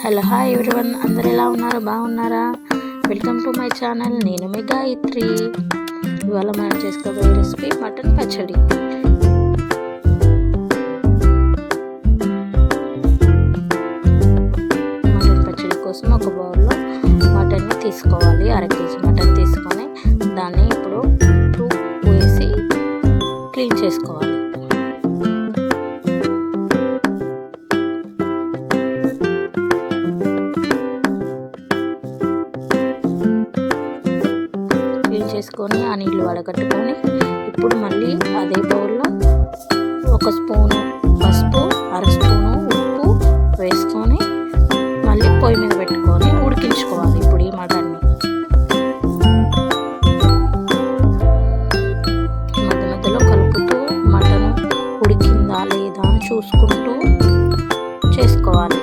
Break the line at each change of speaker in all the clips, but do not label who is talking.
Hello hi everyone, అందరు ఎలా ఉన్నారు? బాగున్నారా? Welcome to my channel. నేను మీ గాయత్రి. ఇవాళ మనం చేసుకోబోయే రెసిపీ మటన్ పచ్చడి. మటన్ పచ్చడి కోసం ఒక బౌల్లో మటన్ని తీసుకోవాలి. 1/2 kg మటన్ తీసుకొని దాన్ని ఇప్పుడు ఉప్పు వేసి క్లీన్ చేసుకోవాలి. చేసుకొని ఆ నీళ్ళు వడగట్టుకొని ఇప్పుడు మళ్ళీ అదే బౌల్లో 1 స్పూను పసుపు, 1/2 స్పూను ఉప్పు వేసుకొని మళ్ళీ పొయ్యి మీద పెట్టుకొని ఉడికించుకోవాలి. ఇప్పుడు ఈ మటన్ని మధ్య మధ్యలో కలుపుతూ మటన్ ఉడికిందా లేదా అని చూసుకుంటూ చేసుకోవాలి.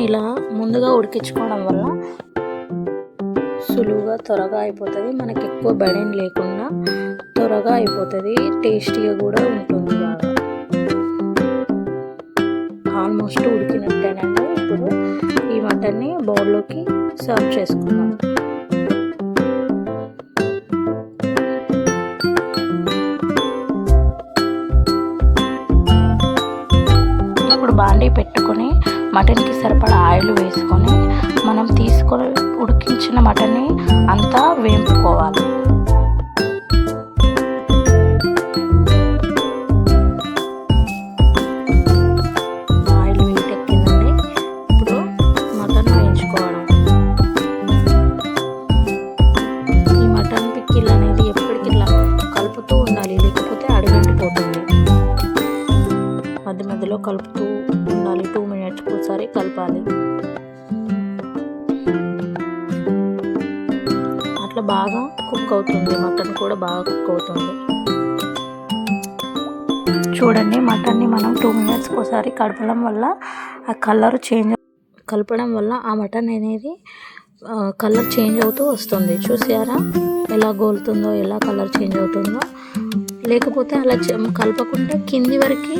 ఇలా ముందుగా ఉడికించుకోవడం వల్ల సులువుగా త్వరగా అయిపోతుంది. మనకి ఎక్కువ బడెన్ లేకుండా త్వరగా అయిపోతుంది. టేస్టీగా కూడా ఉంటుంది. బాగా ఆల్మోస్ట్ ఉడికినట్టేనండి. ఇప్పుడు ఈ మటన్ని బౌల్లోకి సర్వ్ చేసుకుందాం. ఇప్పుడు బాండీ పెట్టుకొని మటన్కి సరిపడా ఆయిల్ వేసుకొని మనం తీసుకొని ఉడికించిన మటన్ని అంతా వేపుకోవాలి. ఆయిల్ వేటెక్కిందండి. ఇప్పుడు మటన్ వేయించుకోవడం. ఈ మటన్ పికిల్ అనేది ఎప్పటికి ఇలా కలుపుతూ ఉండాలి, లేకపోతే అడుగంటిపోతుంది. మధ్య మధ్యలో కలుపుతూ ఉండాలి. 2 మినిట్స్కి ఒకసారి కలపాలి. అట్లా బాగా కుక్ అవుతుంది. మటన్ కూడా బాగా కుక్ అవుతుంది. చూడండి, మటన్ని మనం 2 మినిట్స్కి ఒకసారి కలపడం వల్ల ఆ కలర్ కలపడం వల్ల ఆ మటన్ అనేది కలర్ చేంజ్ అవుతూ వస్తుంది. చూసారా ఎలా గోలుతుందో, ఎలా కలర్ చేంజ్ అవుతుందో. లేకపోతే అలా కలపకుండా కింది వరకు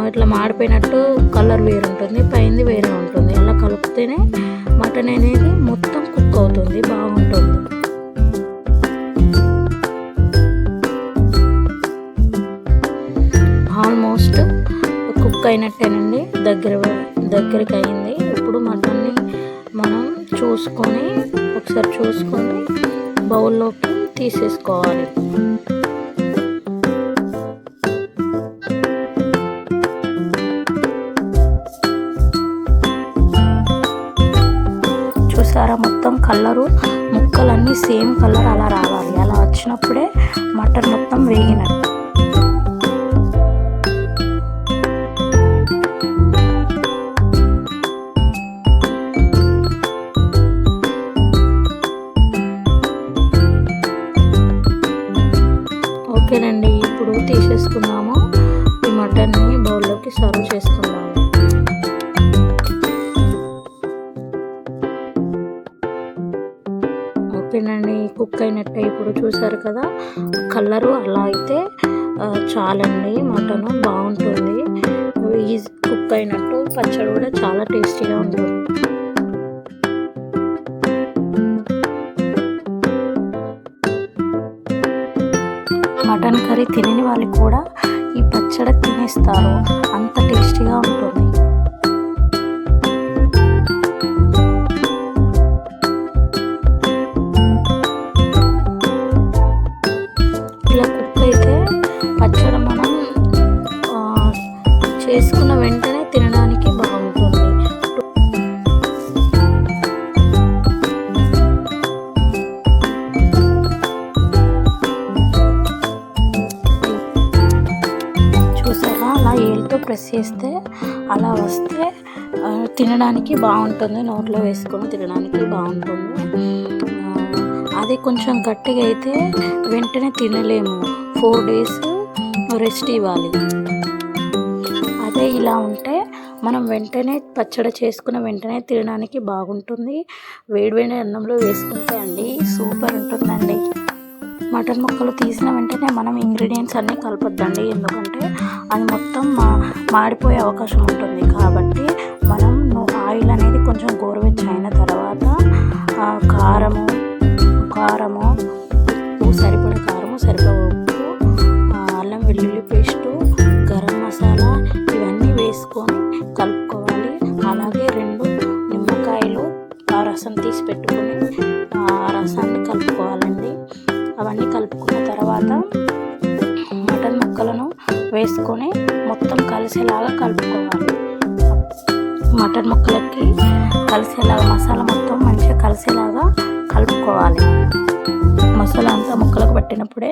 ఇట్లా మాడిపోయినట్టు కలర్ వేరు ఉంటుంది, పైంది వేరే ఉంటుంది. అలా కలిపితేనే మటన్ అనేది మొత్తం కుక్ అవుతుంది, బాగుంటుంది. ఆల్మోస్ట్ కుక్ అయినట్టేనండి. దగ్గరికి అయింది. ఇప్పుడు మటన్ని మనం ఒకసారి చూసుకొని బౌల్లోకి తీసేసుకోవాలి. మొత్తం కలరు ముక్కలన్నీ సేమ్ కలర్ అలా రావాలి. అలా వచ్చినప్పుడే మటన్ మొత్తం వేగినట్టు. ఓకేనండి, ఇప్పుడు తీసేసుకున్నాము. ఈ మటన్ని బౌల్లోకి సర్వ్ చేసుకున్నాము. ఓకేనండి, కుక్ అయినట్టే. ఇప్పుడు చూసారు కదా కలరు అలా అయితే చాలండి. మటన్ బాగుంటుంది. ఈజీ కుక్ అయినట్టు. పచ్చడి కూడా చాలా టేస్టీగా ఉంటుంది. మటన్ కర్రీ తినని వాళ్ళు కూడా ఈ పచ్చడి తినేస్తారు, అంత టేస్టీగా ఉంటుంది. పచ్చడి మనం చేసుకున్న వెంటనే తినడానికి బాగుంటుంది. చూసారా, అలా ఏలుతో ప్రెస్ చేస్తే అలా వస్తే తినడానికి బాగుంటుంది. నోట్లో వేసుకొని తినడానికి బాగుంటుంది. అది కొంచెం గట్టిగా అయితే వెంటనే తినలేము. 4 days రెస్ట్ ఇవ్వాలి. అదే ఇలా ఉంటే మనం వెంటనే పచ్చడి చేసుకున్న వెంటనే తినడానికి బాగుంటుంది. వేడివేడి అన్నంలో వేసుకుంటే అండి సూపర్ ఉంటుందండి. మటన్ ముక్కలు తీసిన వెంటనే మనం ఇంగ్రీడియంట్స్ అన్నీ కలపొద్దండి, ఎందుకంటే అది మొత్తం మాడిపోయే అవకాశం ఉంటుంది. కాబట్టి మనం ఆయిల్ అనేది కొంచెం గోరువెచ్చ అయిన తర్వాత కారము ఉప్పు, సరిపడా కారము, సరిపడా ఉప్పు, అల్లం వెల్లుల్లి పేస్టు, గరం మసాలా ఇవన్నీ వేసుకొని కలుపుకోవాలి. అలాగే 2 నిమ్మకాయలు ఆ రసం తీసి పెట్టుకొని ఆ రసాన్ని కలుపుకోవాలండి. అవన్నీ కలుపుకున్న తర్వాత మటన్ ముక్కలను వేసుకొని మొత్తం కలిసేలాగా కలుపుకోవాలి. మటన్ ముక్కలకి కలిసేలాగా మసాలా మొత్తం మంచిగా కలిసేలాగా కలుపుకోవాలి. మసాలా అంతా ముక్కలకు పట్టినప్పుడే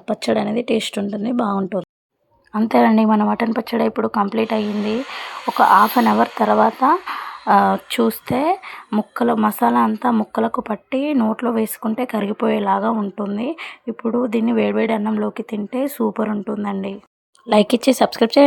పచ్చడి అనేది టేస్ట్ ఉంటుంది, బాగుంటుంది. అంతేనండి, మన మటన్ పచ్చడి ఇప్పుడు కంప్లీట్ అయ్యింది. ఒక హాఫ్ అన్ అవర్ తర్వాత చూస్తే మసాలా అంతా ముక్కలకు పట్టి నోట్లో వేసుకుంటే కరిగిపోయేలాగా ఉంటుంది. ఇప్పుడు దీన్ని వేడివేడి అన్నంలోకి తింటే సూపర్ ఉంటుందండి. లైక్ ఇచ్చి సబ్స్క్రైబ్ చేయండి.